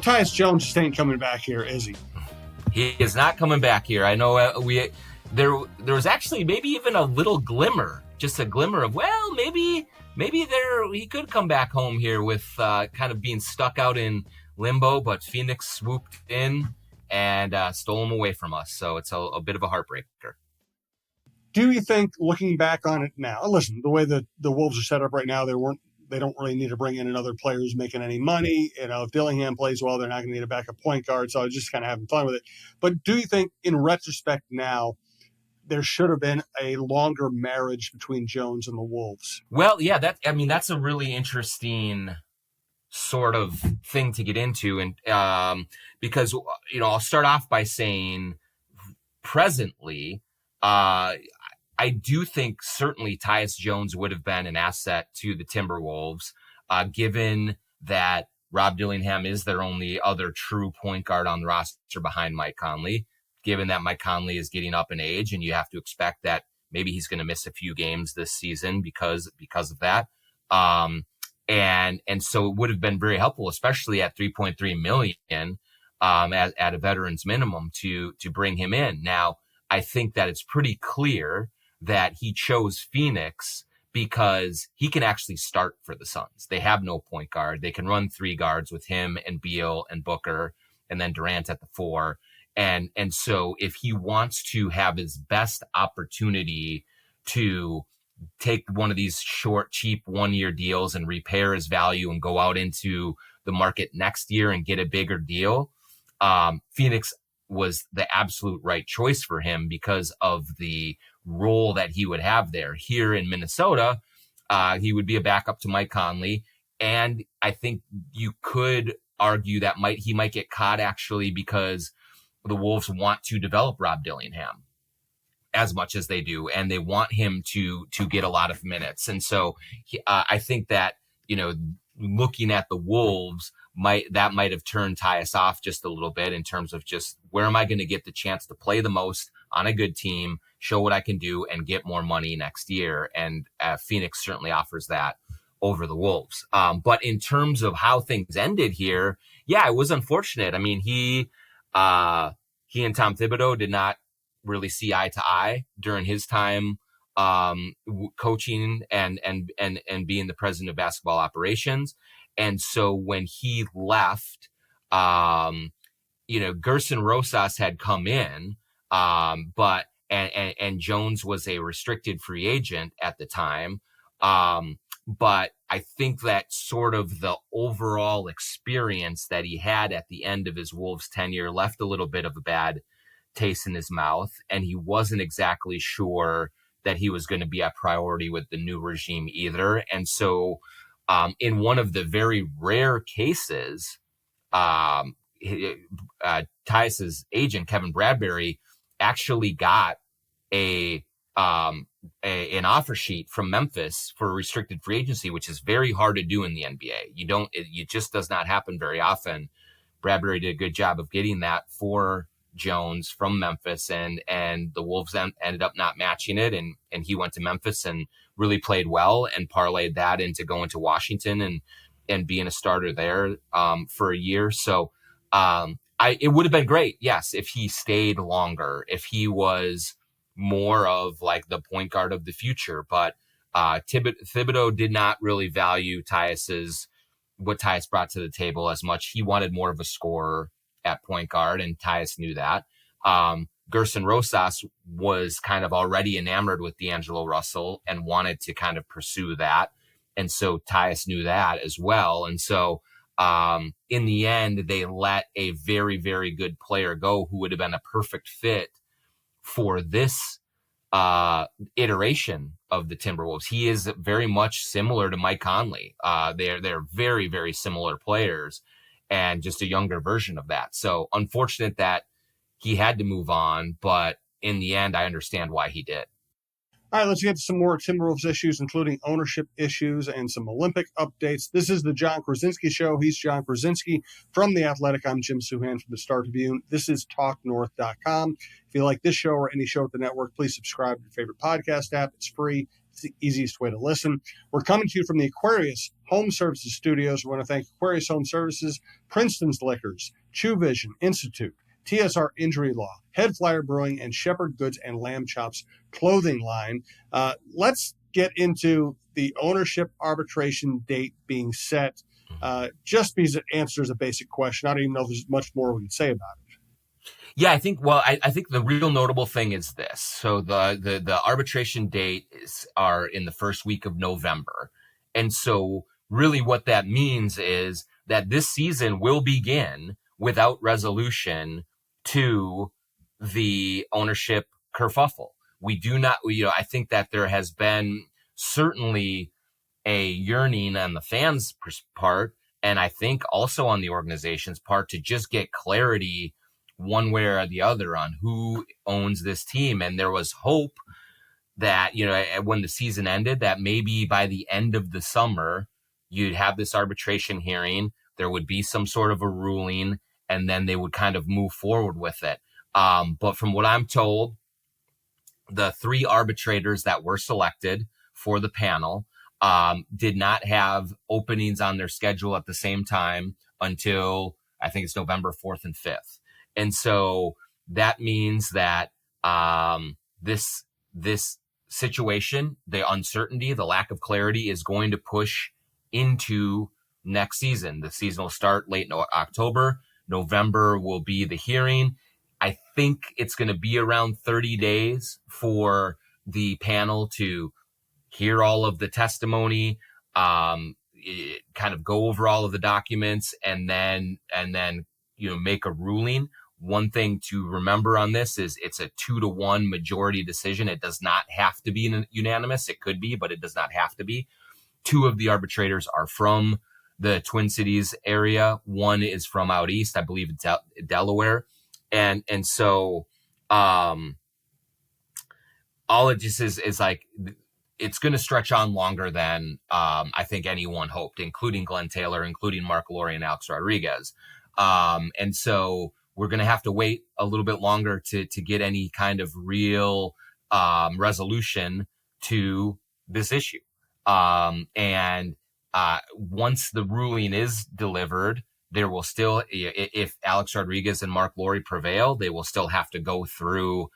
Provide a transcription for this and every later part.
Tyus Jones just ain't coming back here, is he? He is not coming back here. I know there was actually maybe even a little glimmer, just a glimmer of, well, maybe he could come back home here with kind of being stuck out in limbo, but Phoenix swooped in and stole him away from us. So it's a bit of a heartbreaker. Do you think, looking back on it now, listen, the way that the Wolves are set up right now, they don't really need to bring in another player who's making any money. If Dillingham plays well, they're not going to need a backup point guard. So I was just kind of having fun with it. But do you think, in retrospect now, there should have been a longer marriage between Jones and the Wolves? Well, yeah, that's a really interesting sort of thing to get into. And because, I'll start off by saying presently, I do think certainly Tyus Jones would have been an asset to the Timberwolves, given that Rob Dillingham is their only other true point guard on the roster behind Mike Conley, given that Mike Conley is getting up in age and you have to expect that maybe he's going to miss a few games this season because of that. And so it would have been very helpful, especially at $3.3 million at a veteran's minimum to bring him in. Now, I think that it's pretty clear that he chose Phoenix because he can actually start for the Suns. They have no point guard. They can run three guards with him and Beal and Booker and then Durant at the 4. And so if he wants to have his best opportunity to take one of these short, cheap 1-year deals and repair his value and go out into the market next year and get a bigger deal, Phoenix was the absolute right choice for him because of the role that he would have there. Here in Minnesota, he would be a backup to Mike Conley. And I think you could argue that he might get caught actually because the Wolves want to develop Rob Dillingham as much as they do, and they want him to get a lot of minutes. And so I think that, looking at the Wolves, might have turned Tyus off just a little bit in terms of just where am I going to get the chance to play the most on a good team, show what I can do, and get more money next year. And Phoenix certainly offers that over the Wolves. But in terms of how things ended here, yeah, it was unfortunate. I mean, he and Tom Thibodeau did not really see eye to eye during his time coaching and being the president of basketball operations. And so when he left, Gerson Rosas had come in, but Jones was a restricted free agent at the time. But I think that sort of the overall experience that he had at the end of his Wolves tenure left a little bit of a bad taste in his mouth, and he wasn't exactly sure that he was going to be a priority with the new regime either. And so in one of the very rare cases, Tyus's agent, Kevin Bradbury, actually got an offer sheet from Memphis for restricted free agency, which is very hard to do in the NBA. It just does not happen very often. Bradbury did a good job of getting that for Jones from Memphis, and the Wolves ended up not matching it, and he went to Memphis and really played well and parlayed that into going to Washington and being a starter there for a year. So it would have been great, yes, if he stayed longer, if he was more of like the point guard of the future. But Thibodeau did not really value what Tyus brought to the table as much. He wanted more of a scorer at point guard, and Tyus knew that. Gerson Rosas was kind of already enamored with D'Angelo Russell and wanted to kind of pursue that. And so Tyus knew that as well. And so in the end, they let a very, very good player go who would have been a perfect fit for this iteration of the Timberwolves. He is very much similar to Mike Conley. They're very, very similar players, and just a younger version of that. So unfortunate that he had to move on, but in the end, I understand why he did. All right, let's get to some more Timberwolves issues, including ownership issues and some Olympic updates. This is the Jon Krawczynski Show. He's Jon Krawczynski from The Athletic. I'm Jim Suhan from the Star Tribune. This is TalkNorth.com. If you like this show or any show at the network, please subscribe to your favorite podcast app. It's free. It's the easiest way to listen. We're coming to you from the Aquarius Home Services Studios. We want to thank Aquarius Home Services, Princeton's Liquors, True Vision Institute, TSR Injury Law, Head Flyer Brewing, and Shepherd Goods and Lamb Chops clothing line. Let's get into the ownership arbitration date being set, just because it answers a basic question. I don't even know if there's much more we can say about it. Yeah, I think the real notable thing is this. So the arbitration dates are in the first week of November. And so really what that means is that this season will begin without resolution to the ownership kerfuffle. We do not, I think that there has been certainly a yearning on the fans' part, and I think also on the organization's part, to just get clarity one way or the other on who owns this team. And there was hope that, when the season ended, that maybe by the end of the summer, you'd have this arbitration hearing, there would be some sort of a ruling, and then they would kind of move forward with it. But from what I'm told, the 3 arbitrators that were selected for the panel did not have openings on their schedule at the same time until I think it's November 4th and 5th. And so that means that this situation, the uncertainty, the lack of clarity is going to push into next season. The season will start late in October. November will be the hearing. I think it's going to be around 30 days for the panel to hear all of the testimony, kind of go over all of the documents, and then make a ruling. One thing to remember on this is it's a 2-1 majority decision. It does not have to be unanimous. It could be, but it does not have to be. 2 of the arbitrators are from the Twin Cities area. 1 is from out east, I believe it's Delaware. And so all it just is like, it's going to stretch on longer than I think anyone hoped, including Glenn Taylor, including Mark Lowry and Alex Rodriguez. And so we're going to have to wait a little bit longer to get any kind of real resolution to this issue. And once the ruling is delivered, there will still, if Alex Rodriguez and Mark Lowry prevail, they will still have to go through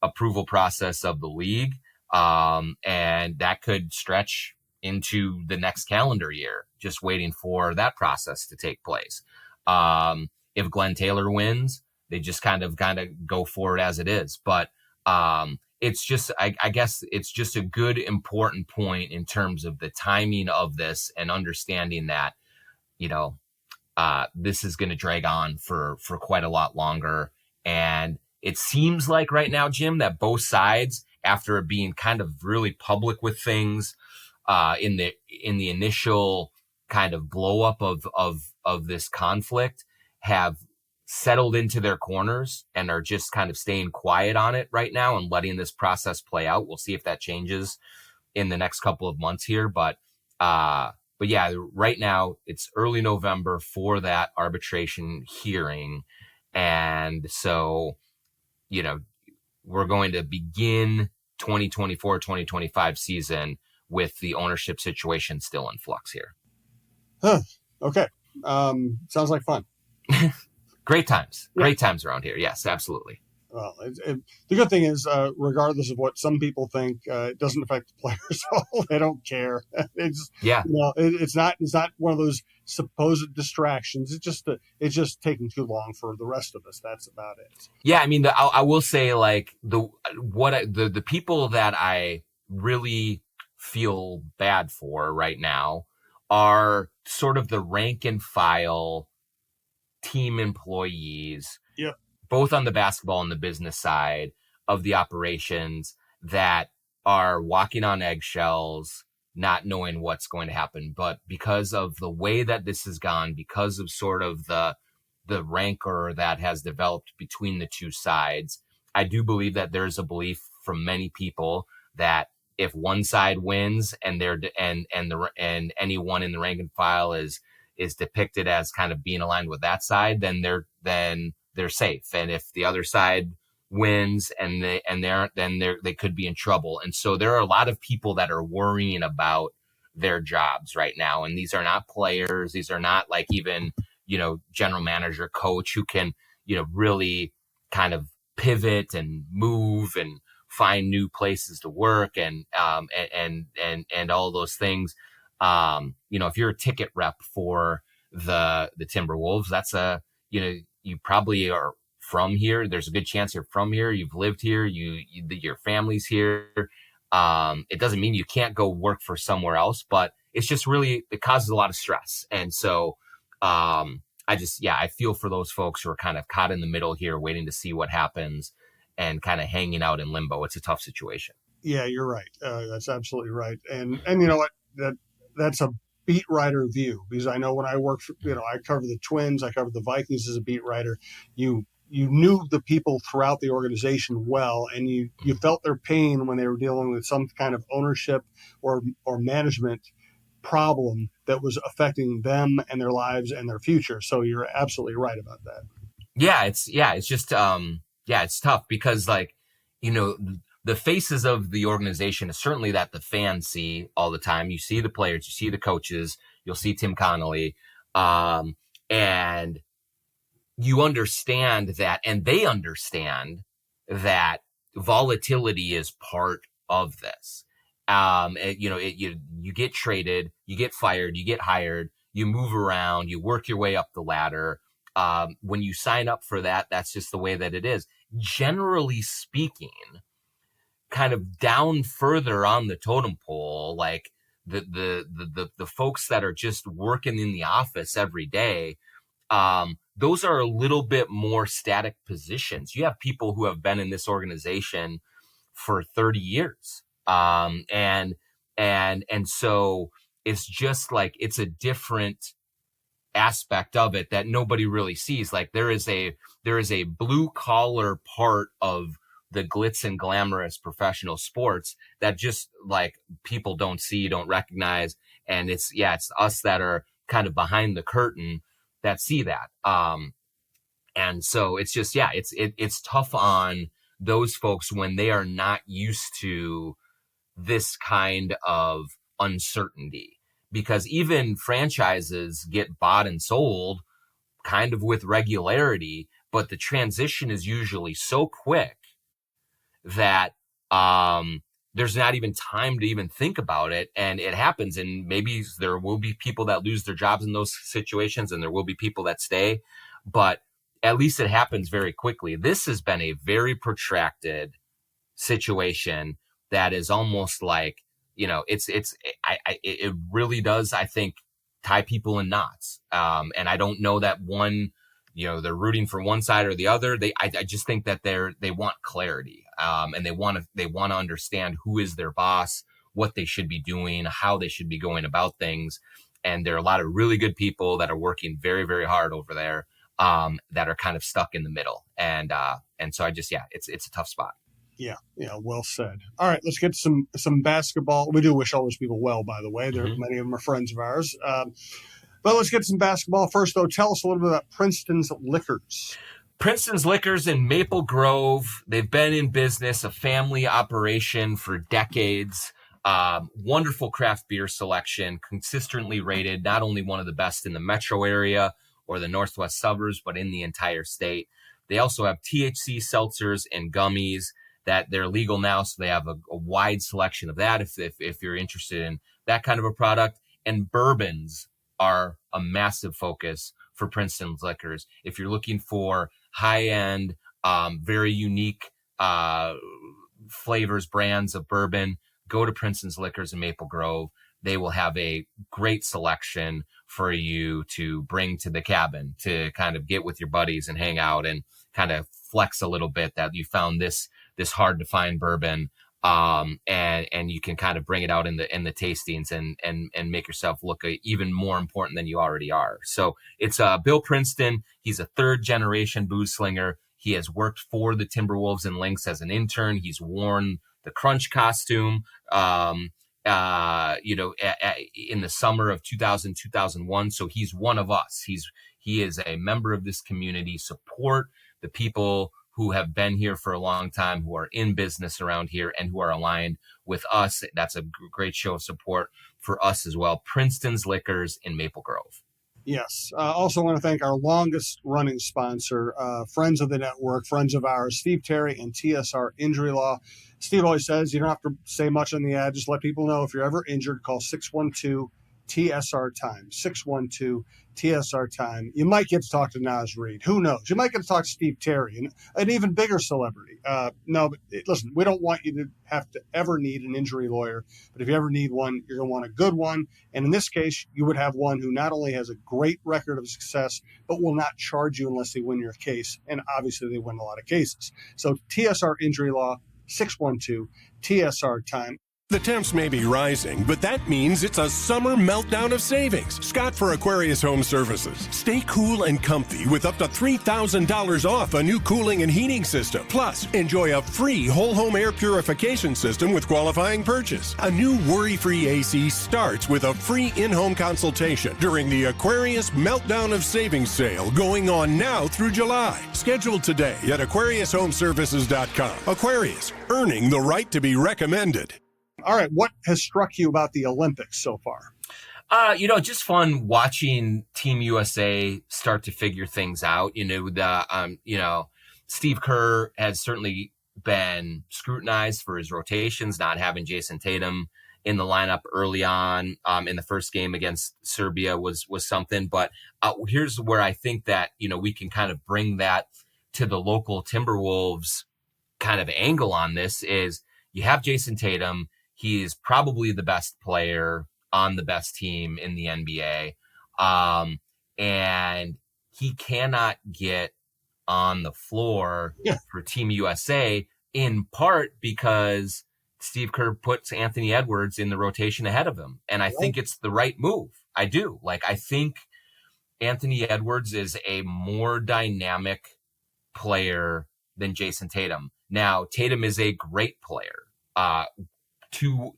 approval process of the league. And that could stretch into the next calendar year, just waiting for that process to take place. If Glenn Taylor wins, they just kind of go for it as it is. But it's just, I guess it's just a good, important point in terms of the timing of this and understanding that, this is going to drag on for quite a lot longer. And it seems like right now, Jim, that both sides, after being kind of really public with things in the initial kind of blow up of this conflict, have settled into their corners and are just kind of staying quiet on it right now and letting this process play out. We'll see if that changes in the next couple of months here. But yeah, right now it's early November for that arbitration hearing. And so, we're going to begin 2024-2025 season with the ownership situation still in flux here. Huh. Okay. Sounds like fun. Great times. Yeah. Great times around here. Yes, absolutely. Well, the good thing is, regardless of what some people think, it doesn't affect the players at all. They don't care. It's it's not one of those supposed distractions. It's just taking too long for the rest of us. That's about it. Yeah, I mean, I will say, like, the people that I really feel bad for right now are sort of the rank and file team employees. Yep. Both on the basketball and the business side of the operations, that are walking on eggshells, not knowing what's going to happen. But because of the way that this has gone, because of sort of the rancor that has developed between the two sides, I do believe that there's a belief from many people that if one side wins and anyone in the rank and file is depicted as kind of being aligned with that side, then they're safe. And if the other side wins and they aren't, then they could be in trouble. And so there are a lot of people that are worrying about their jobs right now. And these are not players. These are not like even, general manager, coach who can, really kind of pivot and move and find new places to work and all those things. If you're a ticket rep for the Timberwolves, that's you probably are from here. There's a good chance you're from here. You've lived here. Your family's here. It doesn't mean you can't go work for somewhere else, but it's just really, it causes a lot of stress. And so, I feel for those folks who are kind of caught in the middle here, waiting to see what happens and kind of hanging out in limbo. It's a tough situation. Yeah, you're right. That's absolutely right. And you know what, that's a beat writer view, because I know when I work for, I cover the Twins, I cover the Vikings as a beat writer. You knew the people throughout the organization well, and you felt their pain when they were dealing with some kind of ownership or management problem that was affecting them and their lives and their future. So you're absolutely right about that. It's just it's tough because the faces of the organization is certainly that the fans see all the time. You see the players, you see the coaches, you'll see Tim Connolly, and you understand that, and they understand that volatility is part of this. You get traded, you get fired, you get hired, you move around, you work your way up the ladder. When you sign up for that, that's just the way that it is. Generally speaking, kind of down further on the totem pole, like the folks that are just working in the office every day, those are a little bit more static positions. You have people who have been in this organization for 30 years. And so it's just like, it's a different aspect of it that nobody really sees. Like there is a blue collar part of the glitz and glamorous professional sports that just like people don't see, don't recognize. And it's us that are kind of behind the curtain that see that. And so it's just, it's tough on those folks when they are not used to this kind of uncertainty, because even franchises get bought and sold kind of with regularity, but the transition is usually so quick that there's not even time to even think about it. And it happens. And maybe there will be people that lose their jobs in those situations, and there will be people that stay, but at least it happens very quickly. This has been a very protracted situation that is almost like, it really does, I think, tie people in knots. And I don't know that one, they're rooting for one side or the other. I just think that they want clarity. And they want to understand who is their boss, what they should be doing, how they should be going about things. And there are a lot of really good people that are working very, very hard over there, that are kind of stuck in the middle. And so it's a tough spot. Yeah, well said. All right, let's get to some basketball. We do wish all those people well, by the way. Many of them are friends of ours. But let's get to some basketball. First, though, tell us a little bit about Princeton's Liquors. Princeton's Liquors in Maple Grove. They've been in business, a family operation for decades. Wonderful craft beer selection, consistently rated not only one of the best in the metro area or the northwest suburbs, but in the entire state. They also have THC seltzers and gummies that they're legal now, so they have a wide selection of that if you're interested in that kind of a product. And bourbons are a massive focus for Princeton's Liquors. If you're looking for high-end, very unique flavors, brands of bourbon, go to Princeton's Liquors in Maple Grove. They will have a great selection for you to bring to the cabin to kind of get with your buddies and hang out and kind of flex a little bit that you found this hard to find bourbon. And you can kind of bring it out in the tastings and make yourself look even more important than you already are. So it's Bill Princeton. He's a third generation booze slinger. He has worked for the Timberwolves and Lynx as an intern. He's worn the Crunch costume, in the summer of 2001. So he's one of us. He is a member of this community. Support the people who have been here for a long time, who are in business around here, and who are aligned with us. That's a great show of support for us as well. Princeton's Liquors in Maple Grove. Yes. Also want to thank our longest running sponsor, friends of the network, friends of ours, Steve Terry and TSR Injury Law. Steve always says you don't have to say much on the ad. Just let people know if you're ever injured, call 612-TSR-TIME, 612-TSR-TIME. You might get to talk to Naz Reid. Who knows? You might get to talk to Steve Terry, an even bigger celebrity. No, but listen, we don't want you to have to ever need an injury lawyer. But if you ever need one, you're going to want a good one. And in this case, you would have one who not only has a great record of success, but will not charge you unless they win your case. And obviously, they win a lot of cases. So TSR Injury Law, 612-TSR-TIME. The temps may be rising, but that means it's a summer meltdown of savings. Scott for Aquarius Home Services. Stay cool and comfy with up to $3,000 off a new cooling and heating system. Plus, enjoy a free whole home air purification system with qualifying purchase. A new worry-free AC starts with a free in-home consultation during the Aquarius Meltdown of Savings sale going on now through July. Scheduled today at AquariusHomeservices.com. Aquarius, earning the right to be recommended. All right, what has struck you about the Olympics so far? Just fun watching Team USA start to figure things out. Steve Kerr has certainly been scrutinized for his rotations, not having Jason Tatum in the lineup early on in the first game against Serbia was something. But here's where I think that, we can kind of bring that to the local Timberwolves kind of angle on this is you have Jason Tatum. He is probably the best player on the best team in the NBA. And he cannot get on the floor for Team USA, in part because Steve Kerr puts Anthony Edwards in the rotation ahead of him. And I think it's the right move. I do. I think Anthony Edwards is a more dynamic player than Jason Tatum. Now, Tatum is a great player.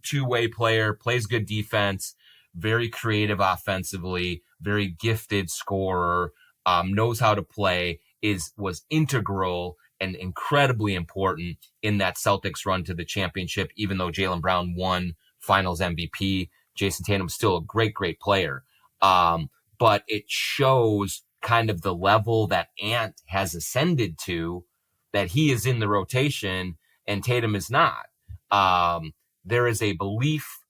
Two-way player, plays good defense, very creative offensively, very gifted scorer, knows how to play, was integral and incredibly important in that Celtics run to the championship. Even though Jaylen Brown won Finals MVP, Jason Tatum is still a great, great player. But it shows kind of the level that Ant has ascended to, that he is in the rotation and Tatum is not. There is a belief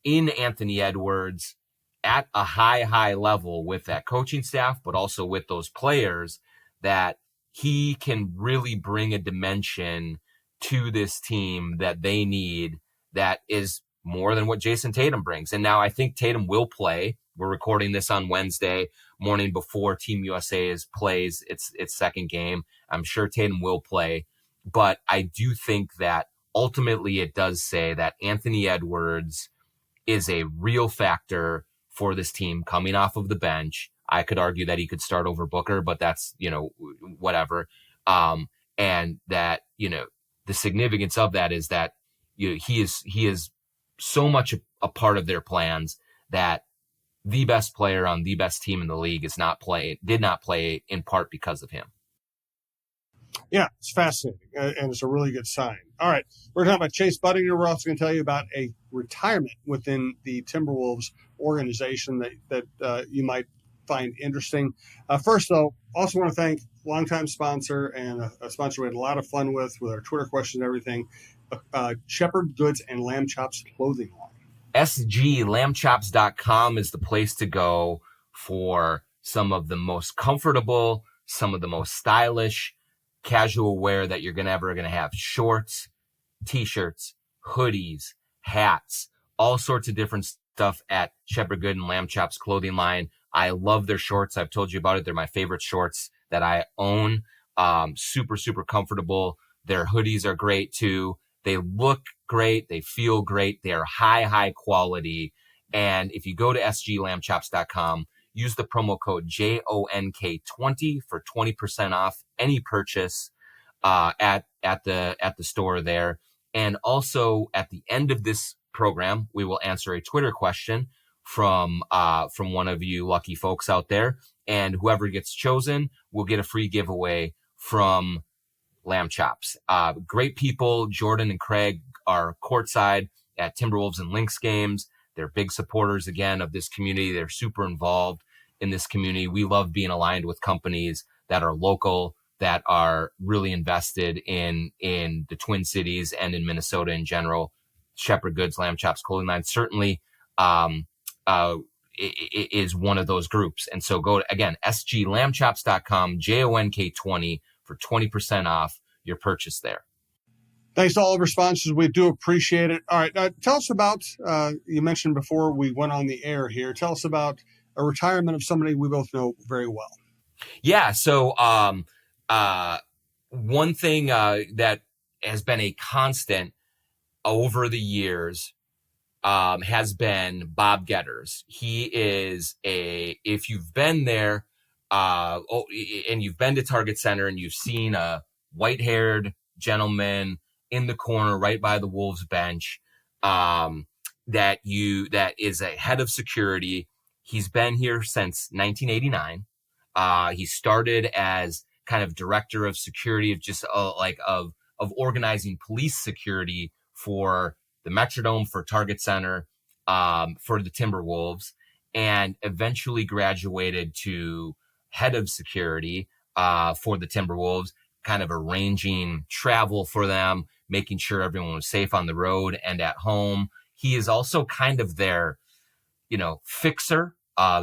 in Anthony Edwards at a high level with that coaching staff, but also with those players, that he can really bring a dimension to this team that they need that is more than what Jason Tatum brings. And now I think Tatum will play. We're recording this on Wednesday morning before Team USA plays its second game. I'm sure Tatum will play, but I do think that ultimately it does say that Anthony Edwards is a real factor for this team coming off of the bench. I could argue that he could start over Booker, but that's, whatever. And that, the significance of that is that he is so much a part of their plans that the best player on the best team in the league did not play in part because of him. Yeah, it's fascinating, and it's a really good sign. All right, we're talking about Chase Budinger. We're also going to tell you about a retirement within the Timberwolves organization that you might find interesting. First, though, also want to thank longtime sponsor and a sponsor we had a lot of fun with our Twitter questions and everything, Shepherd Goods and Lamb Chops clothing line. SGLambchops.com is the place to go for some of the most comfortable, some of the most stylish casual wear that you're ever going to have. Shorts, t-shirts, hoodies, hats, all sorts of different stuff at Shepherd Good and Lamb Chops clothing line. I love their shorts. I've told you about it. They're my favorite shorts that I own. Super, super comfortable. Their hoodies are great too. They look great. They feel great. They are high quality. And if you go to sglambchops.com, use the promo code JONK20 for 20% off any purchase at the store there. And also at the end of this program, we will answer a Twitter question from one of you lucky folks out there. And whoever gets chosen will get a free giveaway from Lamb Chops. Great people. Jordan and Craig are courtside at Timberwolves and Lynx games. They're big supporters, again, of this community. They're super involved in this community. We love being aligned with companies that are local, that are really invested in the Twin Cities and in Minnesota in general. Shepherd Goods, Lamb Chops, Clothing Line certainly is one of those groups. And so go to, again, sglambchops.com, JONK20 for 20% off your purchase there. Thanks to all of our sponsors. We do appreciate it. All right. Tell us about, you mentioned before we went on the air here, tell us about a retirement of somebody we both know very well. Yeah. So one thing that has been a constant over the years has been Bob Getters. He is if you've been there and you've been to Target Center and you've seen a white-haired gentleman in the corner right by the Wolves bench that is a head of security. He's been here since 1989. He started as kind of director of security of just of organizing police security for the Metrodome, for Target Center, for the Timberwolves, and eventually graduated to head of security for the Timberwolves, kind of arranging travel for them, making sure everyone was safe on the road and at home. He is also kind of their, fixer,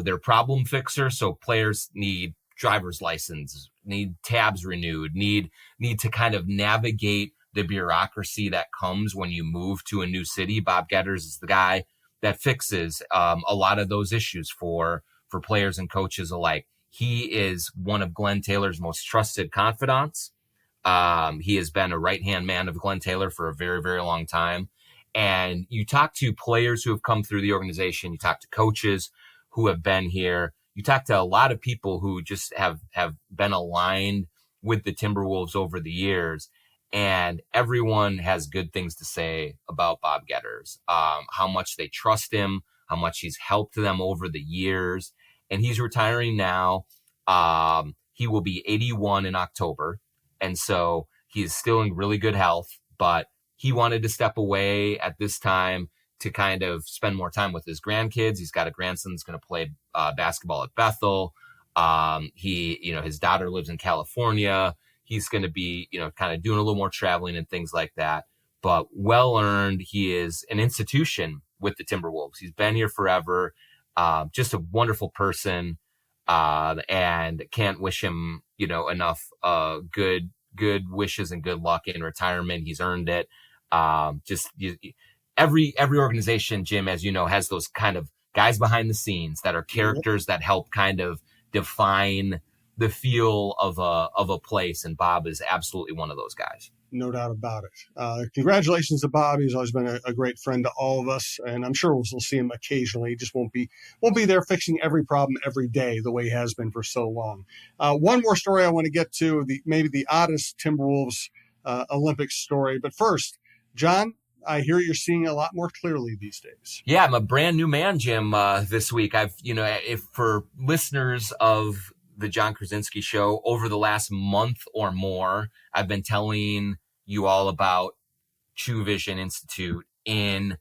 their problem fixer. So players need driver's license, need tabs renewed, need to kind of navigate the bureaucracy that comes when you move to a new city. Bob Getters is the guy that fixes a lot of those issues for players and coaches alike. He is one of Glenn Taylor's most trusted confidants. He has been a right-hand man of Glenn Taylor for a very, very long time. And you talk to players who have come through the organization, you talk to coaches who have been here, you talk to a lot of people who just have been aligned with the Timberwolves over the years. And everyone has good things to say about Bob Getters, how much they trust him, how much he's helped them over the years. And he's retiring now. He will be 81 in October. And so he is still in really good health, but he wanted to step away at this time to kind of spend more time with his grandkids. He's got a grandson that's going to play basketball at Bethel. His daughter lives in California. He's going to be, kind of doing a little more traveling and things like that, but well earned. He is an institution with the Timberwolves. He's been here forever. Just a wonderful person. And can't wish him, enough, good wishes and good luck in retirement. He's earned it. Every organization, Jim, as you know, has those kind of guys behind the scenes that are characters that help kind of define the feel of a place. And Bob is absolutely one of those guys. No doubt about it. Congratulations to Bob. He's always been a great friend to all of us, and I'm sure we'll see him occasionally. He just won't be there fixing every problem every day the way he has been for so long. One more story I want to get to, maybe the oddest Timberwolves Olympics story. But first, Jon, I hear you're seeing a lot more clearly these days. Yeah, I'm a brand new man, Jim, this week. I've, if for listeners of the Jon Krawczynski show, over the last month or more, I've been telling you all about True Vision Institute in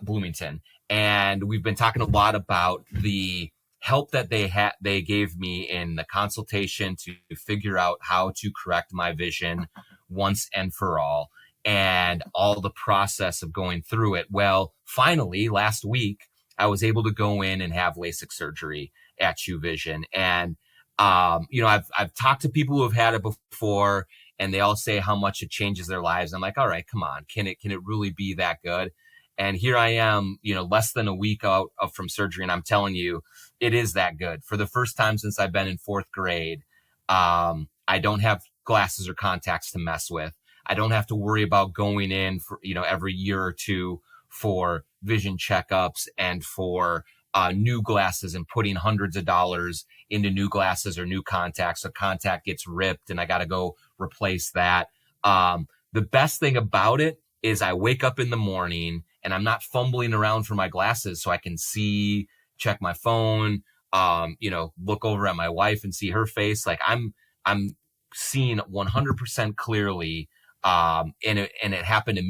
Bloomington. And we've been talking a lot about the help that they gave me in the consultation to figure out how to correct my vision once and for all, and all the process of going through it. Well, finally, last week, I was able to go in and have LASIK surgery at True Vision. And I've talked to people who have had it before, and they all say how much it changes their lives. I'm like, all right, come on. Can it really be that good? And here I am, less than a week out from surgery. And I'm telling you, it is that good. For the first time since I've been in fourth grade, I don't have glasses or contacts to mess with. I don't have to worry about going in for, every year or two for vision checkups and for new glasses and putting hundreds of dollars into new glasses or new contacts. A contact gets ripped and I got to go replace that. The best thing about it is I wake up in the morning and I'm not fumbling around for my glasses, so I can see, check my phone, look over at my wife and see her face. Like I'm seen 100% clearly. And it happened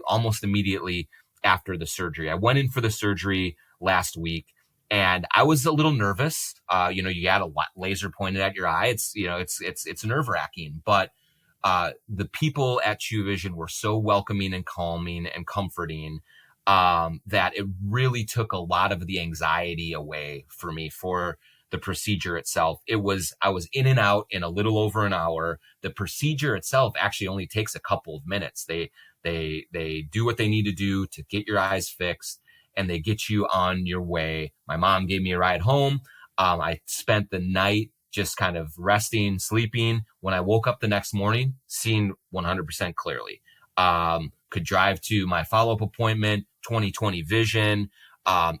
almost immediately after the surgery. I went in for the surgery last week, and I was a little nervous. You had a laser pointed at your eye. It's nerve wracking, but the people at True Vision were so welcoming and calming and comforting that it really took a lot of the anxiety away for me for the procedure itself. I was in and out in a little over an hour. The procedure itself actually only takes a couple of minutes. They do what they need to do to get your eyes fixed, and they get you on your way. My mom gave me a ride home. I spent the night just kind of resting, sleeping. When I woke up the next morning, seeing 100% clearly. Could drive to my follow-up appointment, 20/20 vision.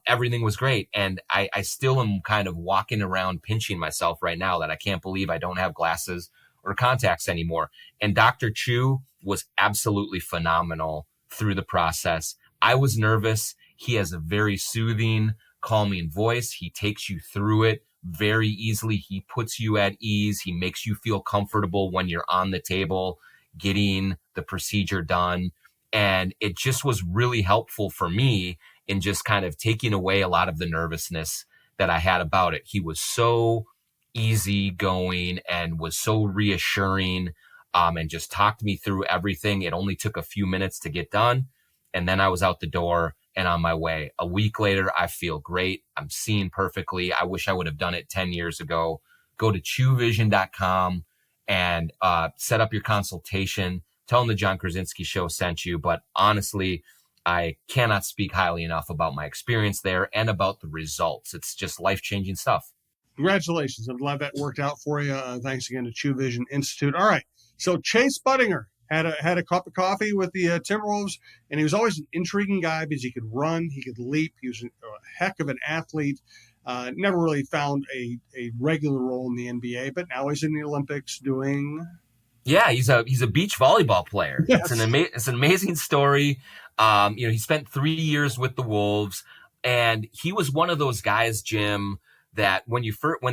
Everything was great. And I still am kind of walking around pinching myself right now that I can't believe I don't have glasses or contacts anymore. And Dr. Chu was absolutely phenomenal through the process. I was nervous. He has a very soothing, calming voice. He takes you through it very easily. He puts you at ease. He makes you feel comfortable when you're on the table getting the procedure done. And it just was really helpful for me in just kind of taking away a lot of the nervousness that I had about it. He was so easygoing and was so reassuring, and just talked me through everything. It only took a few minutes to get done, and then I was out the door and on my way. A week later, I feel great. I'm seeing perfectly. I wish I would have done it 10 years ago. Go to chewvision.com and set up your consultation. Tell them the Jon Krawczynski Show sent you. But honestly, I cannot speak highly enough about my experience there and about the results. It's just life-changing stuff. Congratulations. I'm glad that worked out for you. Thanks again to True Vision Institute. All right. So Chase Budinger had a cup of coffee with the Timberwolves, and he was always an intriguing guy because he could run, he could leap. He was a heck of an athlete. Never really found a regular role in the NBA, but now he's in the Olympics doing... Yeah, he's a beach volleyball player. Yes. It's an amazing story. He spent 3 years with the Wolves, and he was one of those guys, Jim, that when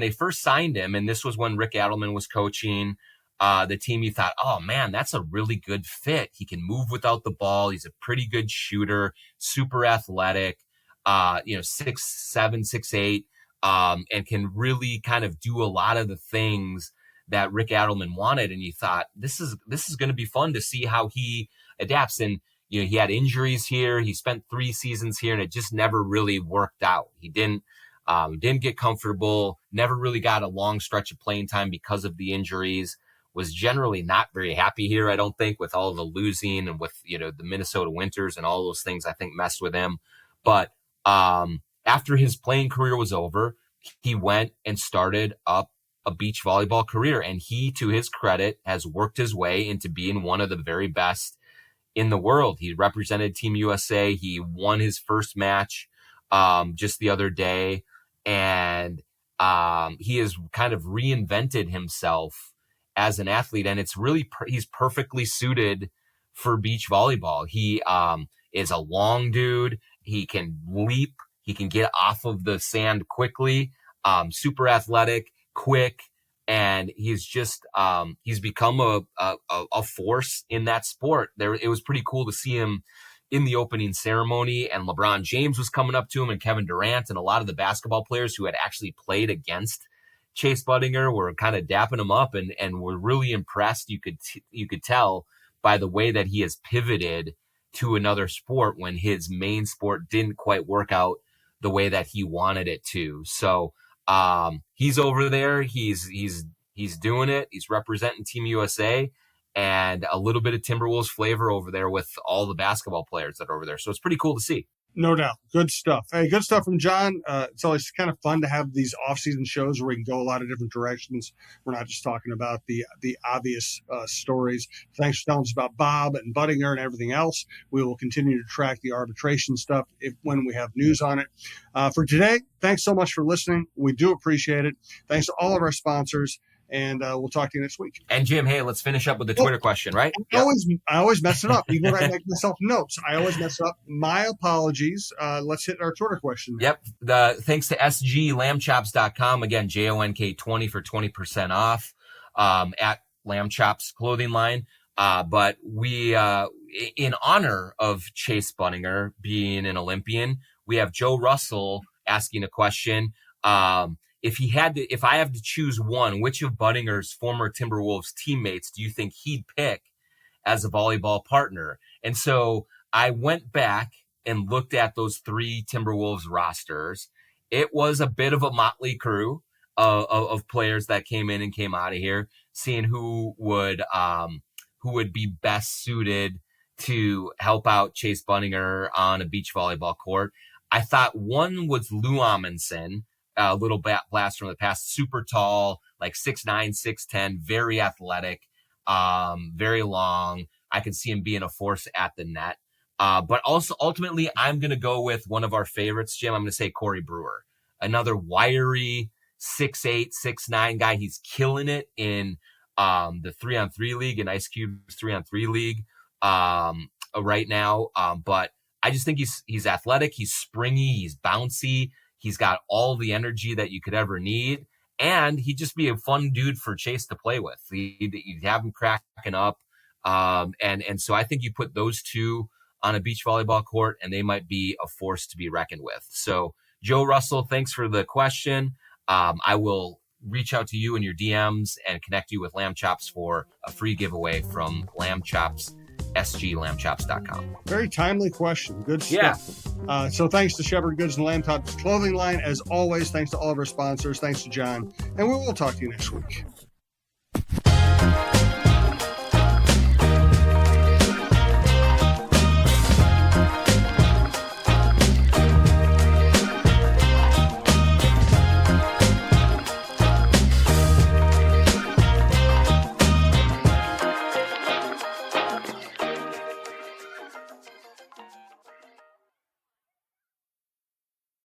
they first signed him, and this was when Rick Adelman was coaching the team, you thought, oh man, that's a really good fit. He can move without the ball. He's a pretty good shooter, super athletic, 6'7", 6'8", and can really kind of do a lot of the things that Rick Adelman wanted. And you thought, this is going to be fun to see how he adapts. And, he had injuries here. He spent 3 seasons here, and it just never really worked out. He didn't get comfortable, never really got a long stretch of playing time because of the injuries, was generally not very happy here, I don't think, with all the losing and with, the Minnesota Winters and all those things I think messed with him. But after his playing career was over, he went and started up a beach volleyball career. And he, to his credit, has worked his way into being one of the very best in the world. He represented Team USA. He won his first match just the other day. And he has kind of reinvented himself as an athlete. And it's really, he's perfectly suited for beach volleyball. He is a long dude. He can leap. He can get off of the sand quickly, super athletic, quick. And he's just, he's become a force in that sport. It was pretty cool to see him in the opening ceremony, and LeBron James was coming up to him, and Kevin Durant, and a lot of the basketball players who had actually played against Chase Budinger were kind of dapping him up and were really impressed. You could tell by the way that he has pivoted to another sport when his main sport didn't quite work out the way that he wanted it to. So, he's over there. He's doing it. He's representing Team USA, and a little bit of Timberwolves flavor over there with all the basketball players that are over there. So it's pretty cool to see. No doubt. Good stuff. Hey, good stuff from Jon. It's always kind of fun to have these off-season shows where we can go a lot of different directions. We're not just talking about the obvious stories. Thanks for telling us about Bob and Budinger and everything else. We will continue to track the arbitration stuff when we have news on it. For today, thanks so much for listening. We do appreciate it. Thanks to all of our sponsors. And we'll talk to you next week. And Jim, hey, let's finish up with the Twitter question, right? I always mess it up. Even when I make myself notes, I always mess it up. My apologies. Let's hit our Twitter question. Yep. Thanks to sglambchops.com. Again, JONK20 for 20% off. At Lamb Chops clothing line. But we, in honor of Chase Bunninger being an Olympian, we have Joe Russell asking a question. If I have to choose one, which of Bunninger's former Timberwolves teammates do you think he'd pick as a volleyball partner? And so I went back and looked at those 3 Timberwolves rosters. It was a bit of a motley crew of players that came in and came out of here, seeing who would be best suited to help out Chase Bunninger on a beach volleyball court. I thought one was Lou Amundsen, a little blast from the past, super tall, like 6'9", 6'10", very athletic, very long. I could see him being a force at the net. But also ultimately, I'm going to go with one of our favorites, Jim. I'm going to say Corey Brewer, another wiry 6'8", 6'9" guy. He's killing it in the 3-on-3 league, in Ice Cube's 3-on-3 league right now. But I just think he's athletic, he's springy, he's bouncy, he's got all the energy that you could ever need, and he'd just be a fun dude for Chase to play with. You'd have him cracking up, and so I think you put those 2 on a beach volleyball court, and they might be a force to be reckoned with. So, Joe Russell, thanks for the question. I will reach out to you in your DMs and connect you with Lamb Chops for a free giveaway from Lamb Chops, sglambchops.com. Very timely question. Good stuff. Yeah. So thanks to Shepherd Goods and Lamb Chops clothing line. As always, thanks to all of our sponsors. Thanks to John. And we will talk to you next week.